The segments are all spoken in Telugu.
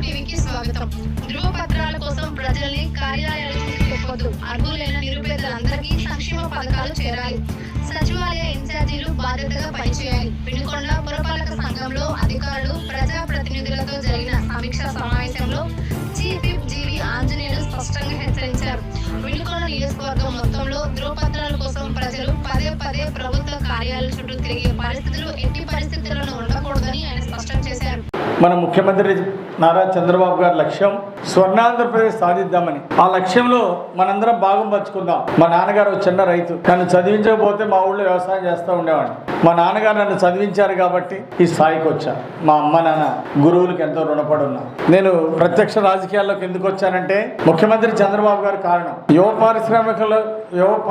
టీవీకి స్వాగతం. ధృవపత్రాల కోసం ప్రజల్ని కార్యాలయాలకు తిప్పొద్దు. అర్హులైన నిరుపేదలందరికీ సంక్షేమ పథకాలు చేరాలి. సచివాలయ ఇన్ఛార్జీలు బాధ్యతగా పనిచేయాలి. వినుకొండ పురపాలక సంఘంలో అధికారులు ప్రజాప్రతినిధులతో జరిగిన సమీక్షా సమావేశంలో చీఫ్ విప్ జీవి ఆంజనేయులు స్పష్టంగా హెచ్చరించారు. వినుకొండ నియోజకవర్గం మొత్తంలో ధృవపత్రాల కోసం ప్రజలు పదే ప్రభుత్వ కార్యాలయాల చుట్టూ తిరిగే పరిస్థితులు ఎట్టి పరిస్థితులను ఉండకూడదని ఆయన స్పష్టం చేశారు. మన ముఖ్యమంత్రి నారా చంద్రబాబు గారి లక్ష్యం స్వర్ణాంధ్రప్రదేశ్ సాధిద్దామని. ఆ లక్ష్యంలో మనందరం భాగం పంచుకుందాం. మా నాన్నగారు చిన్న రైతు, నన్ను చదివించకపోతే మా ఊళ్ళో వ్యవసాయం చేస్తూ ఉండేవాడిని. మా నాన్నగారు నన్ను చదివించారు కాబట్టి ఈ స్థాయికి వచ్చా. మా అమ్మ నాన్న గురువులకు ఎంతో రుణపడి ఉన్నా. నేను ప్రత్యక్ష రాజకీయాల్లోకి ఎందుకు వచ్చానంటే ముఖ్యమంత్రి చంద్రబాబు గారు కారణం. యువ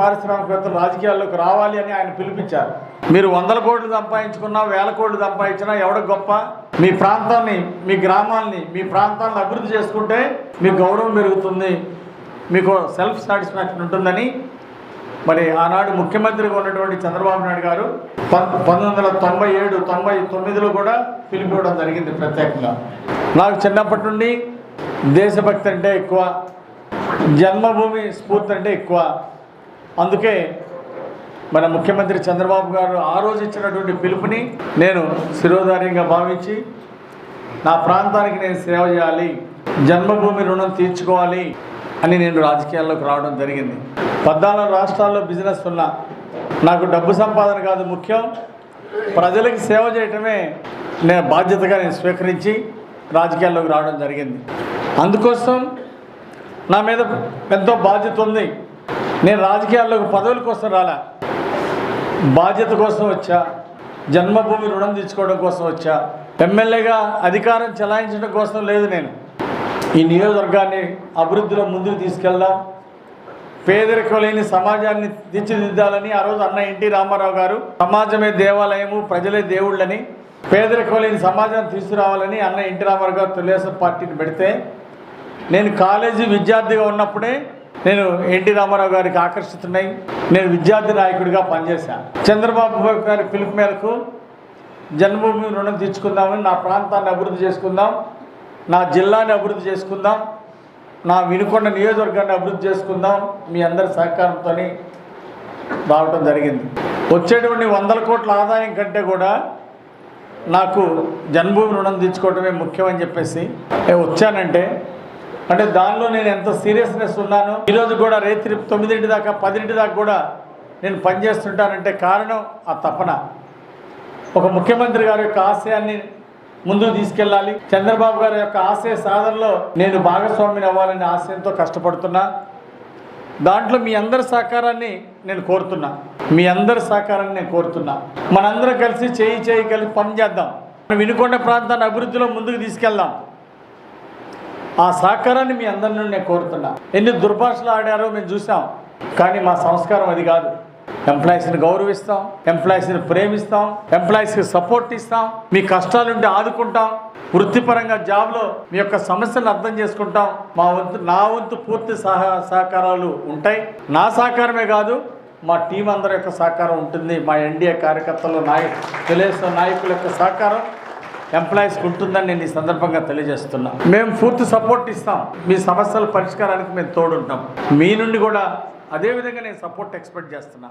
పారిశ్రామికవేత్తలు రాజకీయాల్లోకి రావాలి అని ఆయన పిలిపించారు. మీరు 100 కోట్లు సంపాదించుకున్నా 1000 కోట్లు సంపాదించినా ఎవడ గొప్ప? మీ ప్రాంతాన్ని, మీ గ్రామాల్ని, మీ ప్రాంతాలను అభివృద్ధి చేసుకుంటే మీకు గౌరవం పెరుగుతుంది, మీకు సెల్ఫ్ సాటిస్ఫాక్షన్ ఉంటుందని మరి ఆనాడు ముఖ్యమంత్రిగా ఉన్నటువంటి చంద్రబాబు నాయుడు గారు 1997-99లో కూడా పిలిపివ్వడం జరిగింది ప్రత్యేకంగా. నాకు చిన్నప్పటి నుండి దేశభక్తి అంటే ఎక్కువ, జన్మభూమి స్ఫూర్తి అంటే ఎక్కువ. అందుకే మన ముఖ్యమంత్రి చంద్రబాబు గారు ఆ రోజు ఇచ్చినటువంటి పిలుపుని నేను శిరోధార్యంగా భావించి నా ప్రాంతానికి నేను సేవ చేయాలి, జన్మభూమి రుణం తీర్చుకోవాలి అని నేను రాజకీయాల్లోకి రావడం జరిగింది. 14 రాష్ట్రాల్లో బిజినెస్ ఉన్నా. నాకు డబ్బు సంపాదన కాదు ముఖ్యం, ప్రజలకు సేవ చేయటమే నేను బాధ్యతగా స్వీకరించి రాజకీయాల్లోకి రావడం జరిగింది. అందుకోసం నా మీద ఎంతో బాధ్యత ఉంది. నేను రాజకీయాల్లోకి పదవుల కోసం రాలా, బాధ్యత కోసం వచ్చా, జన్మభూమి రుణం తీర్చుకోవడం కోసం వచ్చా. ఎమ్మెల్యేగా అధికారం చెలాయించడం కోసం లేదు. నేను ఈ నియోజకవర్గాన్ని అభివృద్ధిలో ముందుకు తీసుకెళ్దాం, పేదరికం లేని సమాజాన్ని తీర్చిదిద్దాలని ఆ రోజు అన్న ఎన్టీ రామారావు గారు సమాజమే దేవాలయము, ప్రజలే దేవుళ్ళని, పేదరికం లేని సమాజాన్ని తీసుకురావాలని అన్న ఎన్టీ రామారావు గారు తెలుగుదేశం పార్టీని పెడితే నేను కాలేజీ విద్యార్థిగా ఉన్నప్పుడే నేను ఎన్టీ రామారావు గారికి ఆకర్షితున్నాయి. నేను విద్యార్థి నాయకుడిగా పనిచేశాను. చంద్రబాబు గారి పిలుపు మేరకు జన్మభూమి రుణం తీర్చుకుందామని, నా ప్రాంతాన్ని అభివృద్ధి చేసుకుందాం, నా జిల్లాని అభివృద్ధి చేసుకుందాం, నా వినుకొండ నియోజకవర్గాన్ని అభివృద్ధి చేసుకుందాం, మీ అందరి సహకారంతో రావటం జరిగింది. వచ్చేటువంటి 100 కోట్ల ఆదాయం కంటే కూడా నాకు జన్మభూమి రుణం తీర్చుకోవడమే ముఖ్యమని చెప్పేసి వచ్చానంటే అంటే దానిలో నేను ఎంత సీరియస్నెస్ ఉన్నానో ఈరోజు కూడా రేత్రి 9 దాకా 10 దాకా కూడా నేను పనిచేస్తుంటానంటే కారణం ఆ తపన. ఒక ముఖ్యమంత్రి గారి యొక్క ఆశయాన్ని ముందుకు తీసుకెళ్ళాలి, చంద్రబాబు గారి యొక్క ఆశయ సాధనలో నేను భాగస్వామిని అవ్వాలనే ఆశయంతో కష్టపడుతున్నా. దాంట్లో మీ అందరి సహకారాన్ని నేను కోరుతున్నా. మనందరం కలిసి చేయి కలిసి పనిచేద్దాం. వినుకొండ ప్రాంతాన్ని అభివృద్ధిలో ముందుకు తీసుకెళ్దాం. ఆ సహకారాన్ని మీ అందరి నుండి నేను కోరుతున్నా. ఎన్ని దుర్భాషలు ఆడారో మేము చూసాం, కానీ మా సంస్కారం అది కాదు. ఎంప్లాయీస్ని గౌరవిస్తాం, ఎంప్లాయీస్ని ప్రేమిస్తాం, ఎంప్లాయీస్కి సపోర్ట్ ఇస్తాం, మీ కష్టాలుంటే ఆదుకుంటాం, వృత్తిపరంగా జాబ్లో మీ యొక్క సమస్యలను అర్థం చేసుకుంటాం. నా వంతు పూర్తి సహకారాలు ఉంటాయి. నా సహకారమే కాదు, మా టీం అందరి యొక్క సహకారం ఉంటుంది. మా ఎన్డీఏ కార్యకర్తలు, తెలుగుదేశం నాయకుల యొక్క సహకారం ఎంప్లాయీస్కి ఉంటుందని నేను ఈ సందర్భంగా తెలియజేస్తున్నా. మేము పూర్తి సపోర్ట్ ఇస్తాం, మీ సమస్యల పరిష్కారానికి మేము తోడుంటాం. మీ నుండి కూడా అదేవిధంగా నేను సపోర్ట్ ఎక్స్పెక్ట్ చేస్తున్నా.